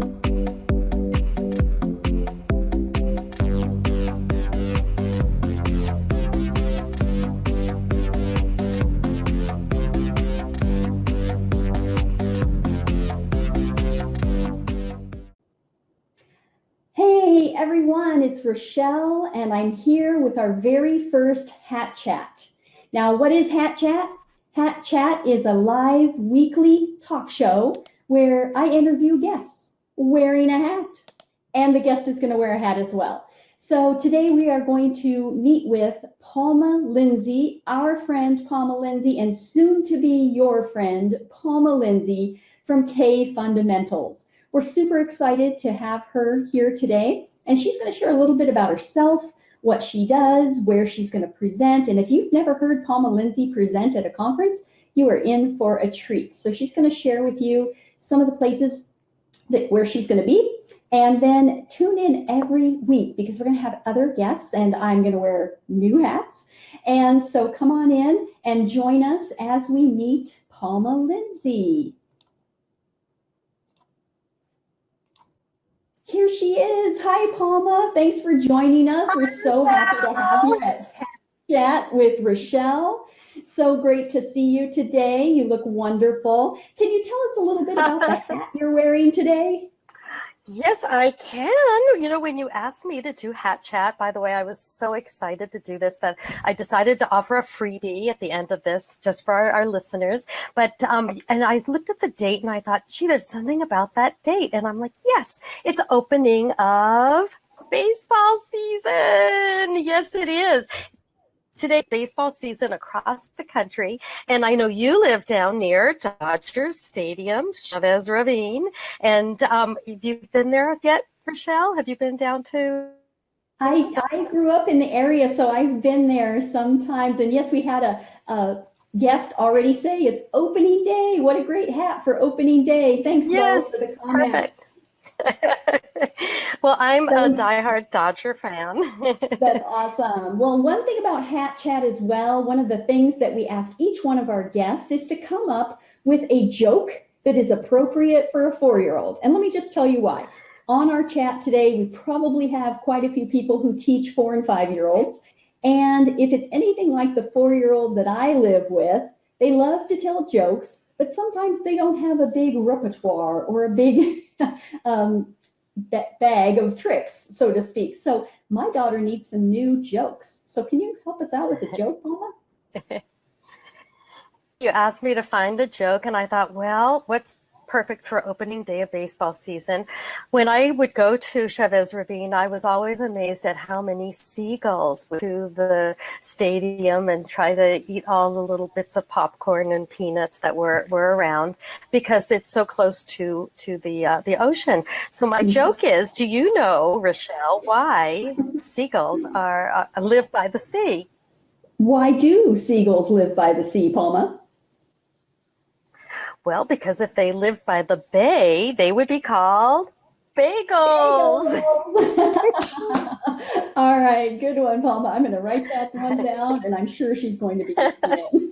Hey everyone, it's Rochelle, and I'm here with our very first Hat Chat. Now, what is Hat Chat? Hat Chat is a live weekly talk show where I interview guests wearing a hat, and the guest is going to wear a hat as well. So today we are going to meet with Palma Lindsay, our friend Palma Lindsay, and soon to be your friend Palma Lindsay from KFUNdamentals. We're super excited to have her here today, and she's going to share a little bit about herself, what she does, where she's going to present. And if you've never heard Palma Lindsay present at a conference, you are in for a treat. So she's going to share with you some of the places where she's going to be, and then tune in every week because we're going to have other guests, and I'm going to wear new hats. And so come on in and join us as we meet Palma Lindsay. Here she is. Hi, Palma. Thanks for joining us. Hi, We're so happy to have you at Hat Chat with Rochelle. So great to see you today. You look wonderful. Can you tell us a little bit about the hat you're wearing today? Yes, I can. You know, when you asked me to do Hat Chat, by the way, I was so excited to do this that I decided to offer a freebie at the end of this just for our listeners. But, and I looked at the date and I thought, gee, there's something about that date. And I'm like, yes, it's opening of baseball season. Yes, it is. Today, baseball season across the country, and I know you live down near Dodger Stadium, Chavez Ravine, and have you been there yet, Rochelle? Have you been down to? I grew up in the area, so I've been there sometimes, and yes, we had a guest already say it's opening day. What a great hat for opening day. Thanks, Yes, Bo, for the comment. perfect. Well, I'm a diehard Dodger fan. That's awesome. Well, one thing about Hat Chat as well, one of the things that we ask each one of our guests is to come up with a joke that is appropriate for a 4-year-old. And let me just tell you why. On our chat today, we probably have quite a few people who teach 4- and 5-year-olds. And if it's anything like the 4-year-old that I live with, they love to tell jokes, but sometimes they don't have a big repertoire or a big bag of tricks, so to speak. So my daughter needs some new jokes. So can you help us out with a joke, Palma? You asked me to find a joke, and I thought, well, what's perfect for opening day of baseball season? When I would go to Chavez Ravine, I was always amazed at how many seagulls would to the stadium and try to eat all the little bits of popcorn and peanuts that were around because it's so close to the ocean. So my joke is, do you know, Rochelle, why seagulls are live by the sea? Why do seagulls live by the sea, Palma? Well, because if they lived by the bay, they would be called bagels. All right, good one, Palma. I'm going to write that one down, and I'm sure she's going to be listening.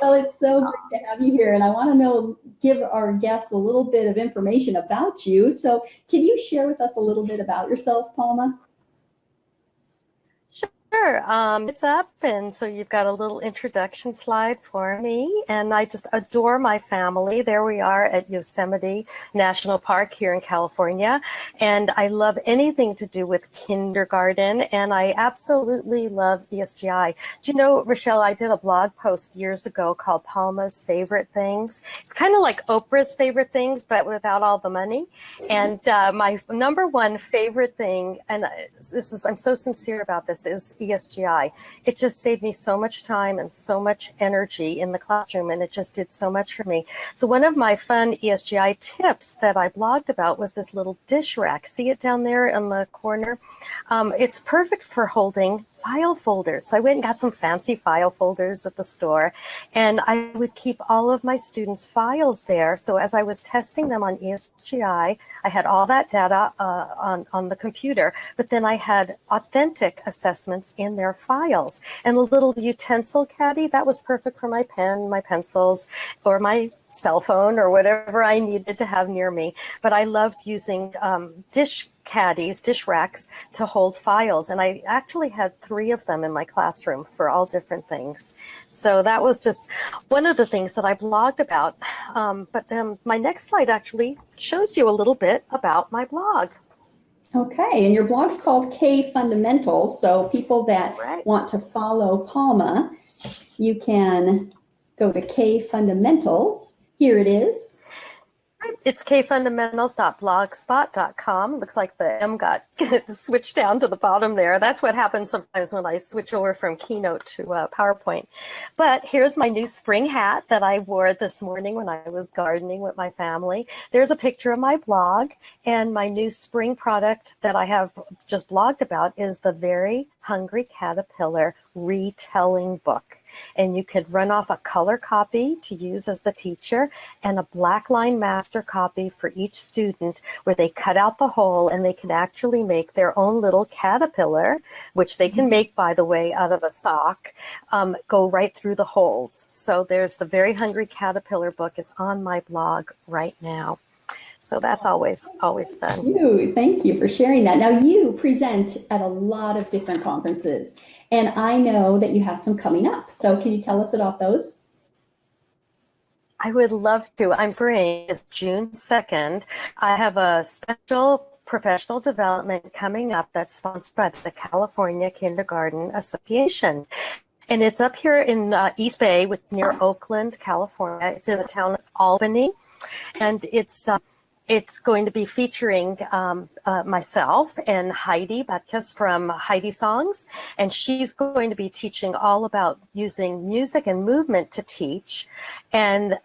Well, it's so great to have you here, and I want to give our guests a little bit of information about you. So can you share with us a little bit about yourself, Palma? Sure. It's up, and so you've got a little introduction slide for me, and I just adore my family. There we are at Yosemite National Park here in California, and I love anything to do with kindergarten, and I absolutely love ESGI. Do you know, Rochelle, I did a blog post years ago called Palma's Favorite Things. It's kind of like Oprah's favorite things, but without all the money. And my number one favorite thing, and I'm so sincere about this, is ESGI. It just saved me so much time and so much energy in the classroom, and it just did so much for me. So one of my fun ESGI tips that I blogged about was this little dish rack. See it down there in the corner? It's perfect for holding file folders. So I went and got some fancy file folders at the store, and I would keep all of my students' files there. So as I was testing them on ESGI, I had all that data on the computer, but then I had authentic assessments students in their files. And a little utensil caddy, that was perfect for my pen, my pencils, or my cell phone, or whatever I needed to have near me. But I loved using dish caddies, dish racks, to hold files. And I actually had 3 of them in my classroom for all different things. So that was just one of the things that I blogged about. But then my next slide actually shows you a little bit about my blog. Okay, and your blog's called KFUNdamentals, so people that want to follow Palma, you can go to KFUNdamentals. Here it is. It's kfundamentals.blogspot.com. Looks like the M got switched down to the bottom there. That's what happens sometimes when I switch over from Keynote to PowerPoint. But here's my new spring hat that I wore this morning when I was gardening with my family. There's a picture of my blog, and my new spring product that I have just blogged about is the Very Hungry Caterpillar retelling book. And you could run off a color copy to use as the teacher and a black line master copy for each student, where they cut out the hole and they can actually make their own little caterpillar, which they can make, by the way, out of a sock, go right through the holes. So there's the Very Hungry Caterpillar book is on my blog right now. So that's always fun. Thank you for sharing that. Now, you present at a lot of different conferences, and I know that you have some coming up. So can you tell us about those? I would love to. I'm spring is June 2nd. I have a special professional development coming up that's sponsored by the California Kindergarten Association. And it's up here in East Bay, near Oakland, California. It's in the town of Albany. And it's going to be featuring myself and Heidi Butkus from Heidi Songs, and she's going to be teaching all about using music and movement to teach, and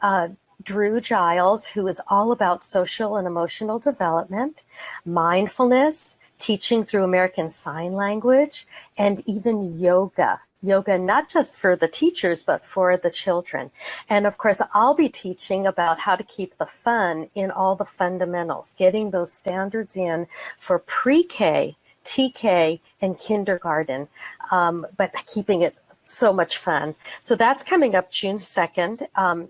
Drew Giles, who is all about social and emotional development, mindfulness, teaching through American Sign Language, and even yoga. Yoga, not just for the teachers, but for the children. And of course, I'll be teaching about how to keep the fun in all the fundamentals, getting those standards in for pre-K, TK, and kindergarten, but keeping it so much fun. So that's coming up June 2nd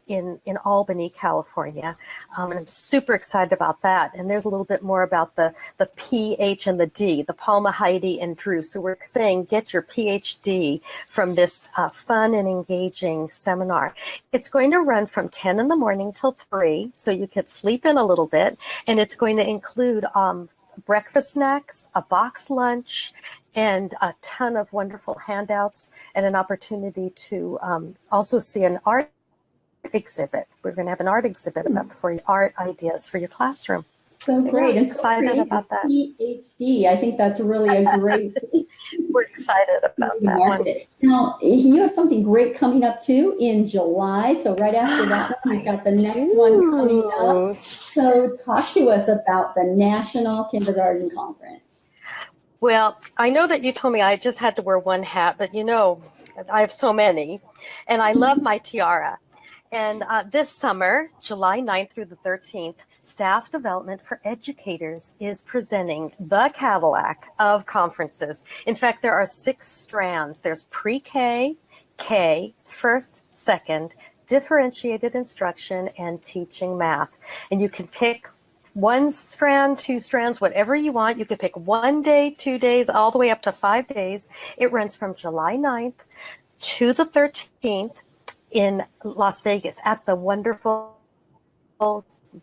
in Albany, California. And I'm super excited about that. And there's a little bit more about the P, H, and the D, the Palma, Heidi, and Drew. So we're saying get your PhD from this fun and engaging seminar. It's going to run from 10 in the morning till 3, so you can sleep in a little bit. And it's going to include breakfast snacks, a boxed lunch, and a ton of wonderful handouts, and an opportunity to also see an art exhibit. We're going to have an art exhibit about for art ideas for your classroom. So great. I'm excited about that. PhD, I think that's really a great. We're excited about that one. Now, you have something great coming up too in July. So right after that one, we've got the next one coming up. So talk to us about the National Kindergarten Conference. Well, I know that you told me I just had to wear one hat, but you know, I have so many, and I love my tiara. And this summer, July 9th through the 13th, Staff Development for Educators is presenting the Cadillac of conferences. In fact, there are 6 strands. There's pre-K, K, first, second, differentiated instruction, and teaching math. And you can pick 1 strand, 2 strands, whatever you want. You can pick 1 day, 2 days, all the way up to 5 days. It runs from July 9th to the 13th in Las Vegas at the wonderful,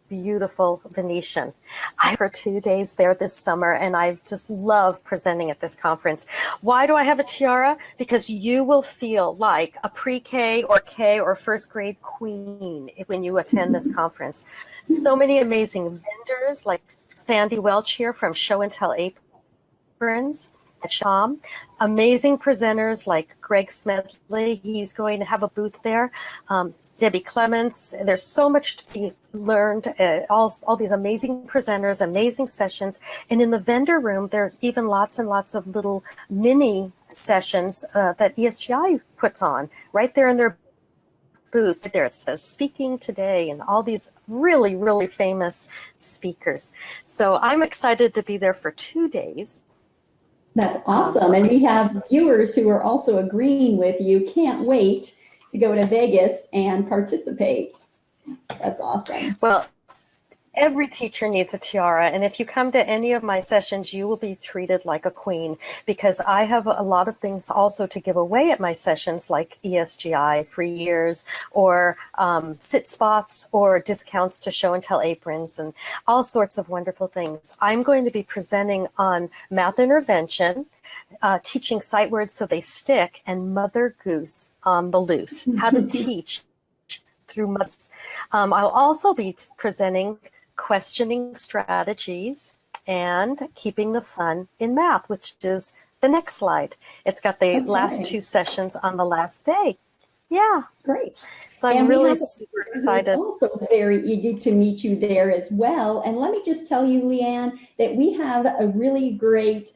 beautiful Venetian. I for 2 days there this summer, and I just love presenting at this conference. Why do I have a tiara? Because you will feel like a pre-K or K or first grade queen when you attend this conference. So many amazing vendors like Sandy Welch here from Show and Tell Aprons at Sham. Amazing presenters like Greg Smedley. He's going to have a booth there. Debbie Clements. There's so much to be learned, all these amazing presenters, amazing sessions. And in the vendor room, there's even lots and lots of little mini sessions that ESGI puts on right there in their booth. There it says speaking today, and all these really, really famous speakers. So I'm excited to be there for 2 days. That's awesome. And we have viewers who are also agreeing with you. Can't wait to go to Vegas and participate. That's awesome. Well, every teacher needs a tiara, and if you come to any of my sessions, you will be treated like a queen, because I have a lot of things also to give away at my sessions, like ESGI, free years, or sit spots, or discounts to show and tell aprons, and all sorts of wonderful things. I'm going to be presenting on math intervention, teaching sight words so they stick, and Mother Goose on the loose, how to teach through months. I'll also be presenting questioning strategies and keeping the fun in math, which is the next slide. It's got the last 2 sessions on the last day. Yeah. Great. So I'm really super excited. Also very eager to meet you there as well. And let me just tell you, Leanne, that we have a really great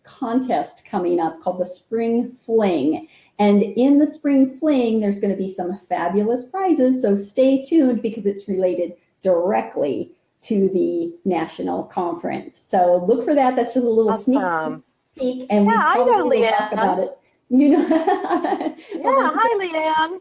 contest coming up called the Spring Fling. And in the Spring Fling, there's going to be some fabulous prizes. So stay tuned, because it's related directly to the national conference. So look for that. That's just a little Awesome. sneak peek, and we probably will talk about it. You know, Hi, Leanne.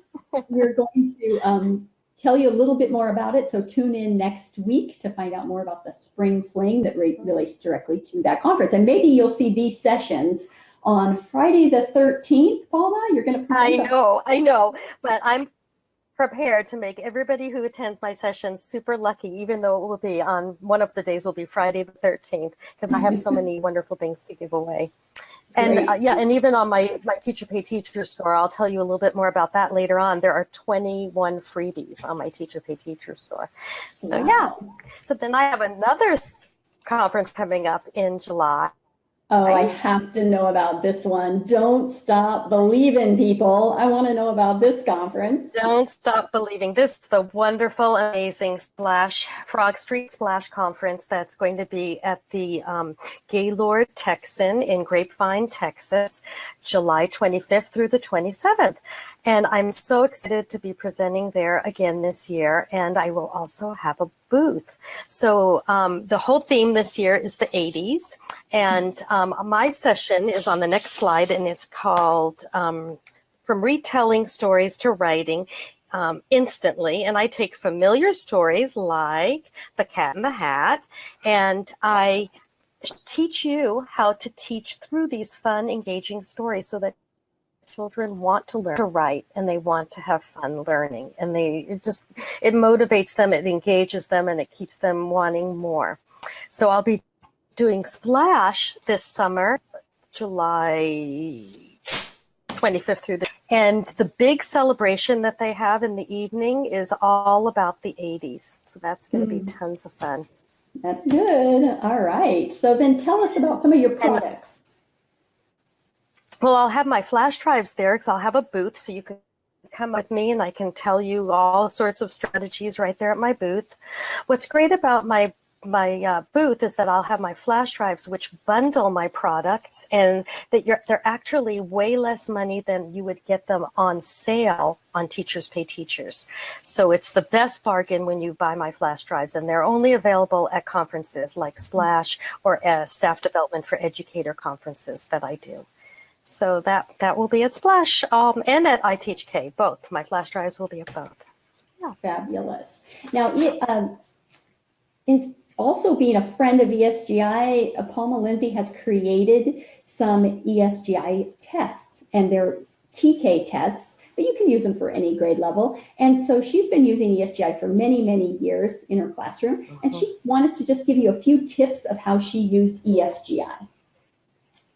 We're going to tell you a little bit more about it. So tune in next week to find out more about the Spring Fling that relates directly to that conference. And maybe you'll see these sessions on Friday the 13th. Palma, you're going to present. I know, but I'm prepared to make everybody who attends my sessions super lucky, even though it will be on one of the days will be Friday the 13th, because I have so many wonderful things to give away. And and even on my Teacher Pay Teacher store, I'll tell you a little bit more about that later on. There are 21 freebies on my Teacher Pay Teacher store. So so then I have another conference coming up in July. Oh, I have to know about this one. Don't stop believing, people. I want to know about this conference. Don't stop believing. This is the wonderful, amazing Frog Street Splash Conference that's going to be at the Gaylord Texan in Grapevine, Texas, July 25th through the 27th. And I'm so excited to be presenting there again this year. And I will also have a booth. So the whole theme this year is the 80s. And my session is on the next slide, and it's called From Retelling Stories to Writing Instantly. And I take familiar stories like The Cat in the Hat, and I teach you how to teach through these fun, engaging stories so that children want to learn to write, and they want to have fun learning, and it motivates them, it engages them, and it keeps them wanting more. So I'll be doing Splash this summer, July 25th through and the big celebration that they have in the evening is all about the 80s. So that's going to be tons of fun. That's good. All right. So then tell us about some of your products. Well, I'll have my flash drives there, because I'll have a booth, so you can come with me and I can tell you all sorts of strategies right there at my booth. What's great about my booth is that I'll have my flash drives, which bundle my products, and that they're actually way less money than you would get them on sale on Teachers Pay Teachers. So it's the best bargain when you buy my flash drives, and they're only available at conferences like Splash or Staff Development for Educator conferences that I do. So that will be at Splash and at iTeachK, both. My flash drives will be at both. Yeah. Fabulous. Now, it's also being a friend of ESGI, Palma Lindsay has created some ESGI tests, and they're TK tests, but you can use them for any grade level. And so she's been using ESGI for many, many years in her classroom, and she wanted to just give you a few tips of how she used ESGI.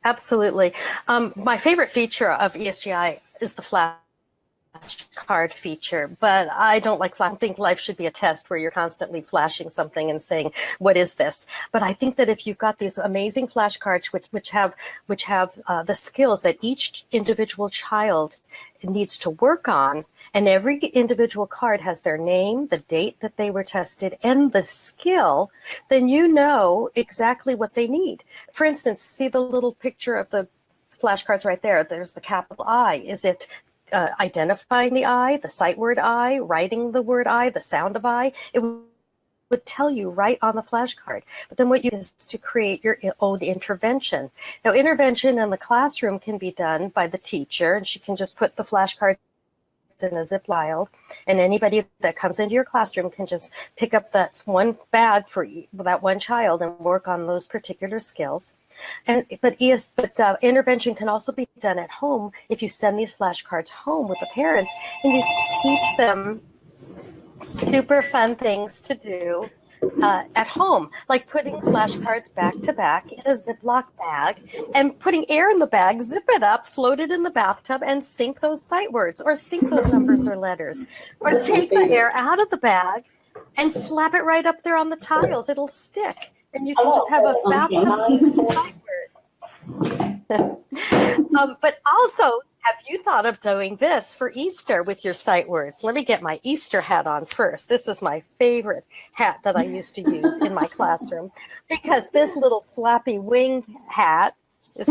Absolutely. My favorite feature of ESGI is the flash card feature, but I don't think life should be a test where you're constantly flashing something and saying, what is this? But I think that if you've got these amazing flashcards which have the skills that each individual child needs to work on, and every individual card has their name, the date that they were tested, and the skill, then you know exactly what they need. For instance, see the little picture of the flashcards right there. There's the capital I. Is it identifying the I, the sight word I, writing the word I, the sound of I? It would tell you right on the flashcard. But then what you do is to create your own intervention. Now, intervention in the classroom can be done by the teacher, and she can just put the flashcards in a zip file, and anybody that comes into your classroom can just pick up that one bag for that one child and work on those particular skills. But intervention can also be done at home if you send these flashcards home with the parents and you teach them super fun things to do at home, like putting flashcards back to back in a Ziploc bag and putting air in the bag, zip it up, float it in the bathtub, and sink those sight words or sink those numbers or letters. Or take the air out of the bag and slap it right up there on the tiles. It'll stick. And you can just have a bathtub sight word. But also, have you thought of doing this for Easter with your sight words? Let me get my Easter hat on first. This is my favorite hat that I used to use in my classroom because this little flappy wing hat is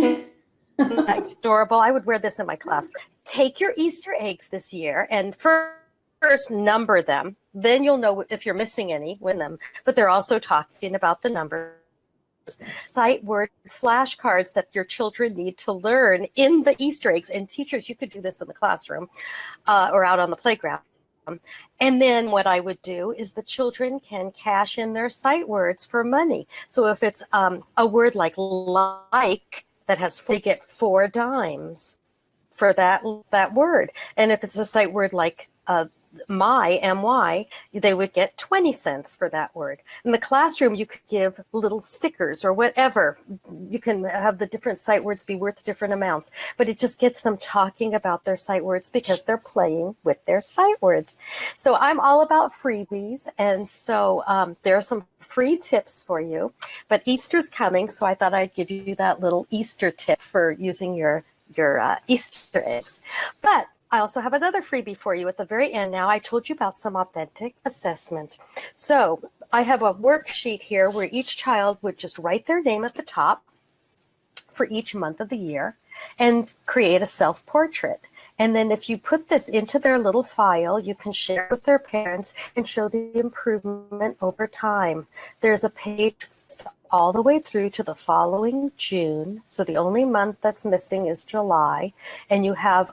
adorable. I would wear this in my class. Take your Easter eggs this year and first number them. Then you'll know if you're missing any, win them. But they're also talking about the numbers. Sight word flashcards that your children need to learn in the Easter eggs. And teachers, you could do this in the classroom or out on the playground. And then what I would do is the children can cash in their sight words for money. So if it's a word like that has they get 4 dimes for that word. And if it's a sight word like my, they would get 20 cents for that word. In the classroom, you could give little stickers or whatever. You can have the different sight words be worth different amounts, but it just gets them talking about their sight words because they're playing with their sight words. So I'm all about freebies. And so there are some free tips for you, but Easter's coming. So I thought I'd give you that little Easter tip for using your Easter eggs. But I also have another freebie for you at the very end. Now, I told you about some authentic assessment. So I have a worksheet here where each child would just write their name at the top for each month of the year and create a self-portrait. And then if you put this into their little file, you can share it with their parents and show the improvement over time. There's a page all the way through to the following June. So the only month that's missing is July. And you have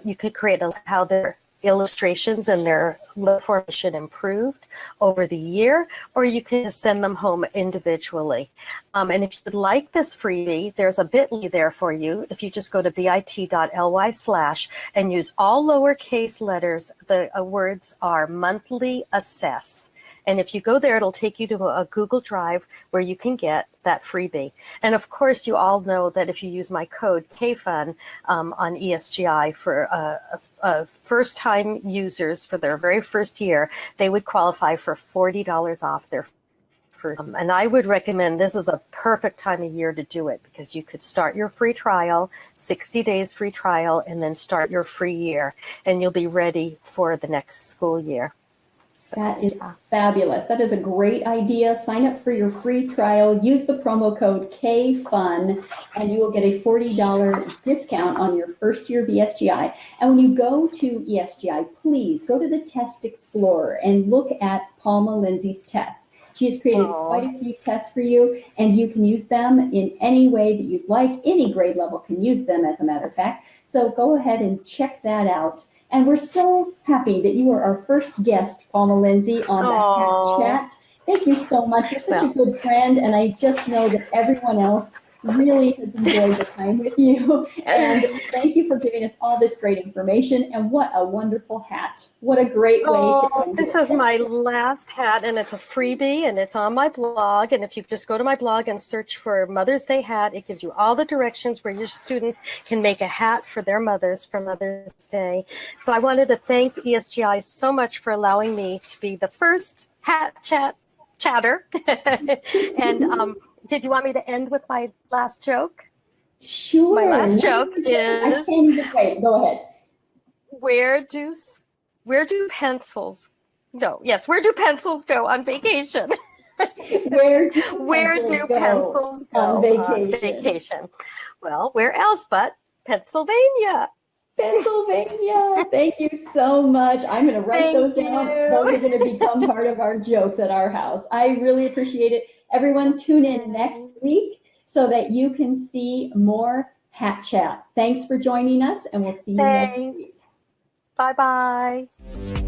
you could create how their illustrations and their formation improved over the year, or you can just send them home individually. And if you'd like this freebie, there's a bit.ly there for you. If you just go to bit.ly/ and use all lowercase letters, the words are monthly assess. And if you go there, it'll take you to a Google Drive where you can get that freebie. And of course, you all know that if you use my code KFUN on ESGI for first-time users for their very first year, they would qualify for $40 off their first. And I would recommend this is a perfect time of year to do it because you could start your free trial, 60 days free trial, and then start your free year, and you'll be ready for the next school year. That is fabulous. That is a great idea. Sign up for your free trial. Use the promo code KFUN, and you will get a $40 discount on your first year of ESGI. And when you go to ESGI, please go to the Test Explorer and look at Palma Lindsay's tests. She has created quite a few tests for you, and you can use them in any way that you'd like. Any grade level can use them, as a matter of fact. So go ahead and check that out. And we're so happy that you were our first guest, Palma Lindsay, on the Hat Chat. Thank you so much. You're such a good friend, and I just know that everyone else really has enjoyed the time with you. And thank you for giving us all this great information. And what a wonderful hat. What a great way to end this is my last hat, and it's a freebie, and it's on my blog. And if you just go to my blog and search for Mother's Day hat, it gives you all the directions where your students can make a hat for their mothers for Mother's Day. So I wanted to thank ESGI so much for allowing me to be the first hat chatter. And did you want me to end with my last joke? Sure. My last joke is. I can't even wait. Go ahead. Where do pencils go on vacation? Where do pencils go on vacation? Well, where else but Pennsylvania? Pennsylvania. Thank you so much. I'm going to write those Thank down. you. Those are going to become part of our jokes at our house. I really appreciate it. Everyone, tune in next week so that you can see more Hat Chat. Thanks for joining us, and we'll see you next week. Thanks. Bye-bye.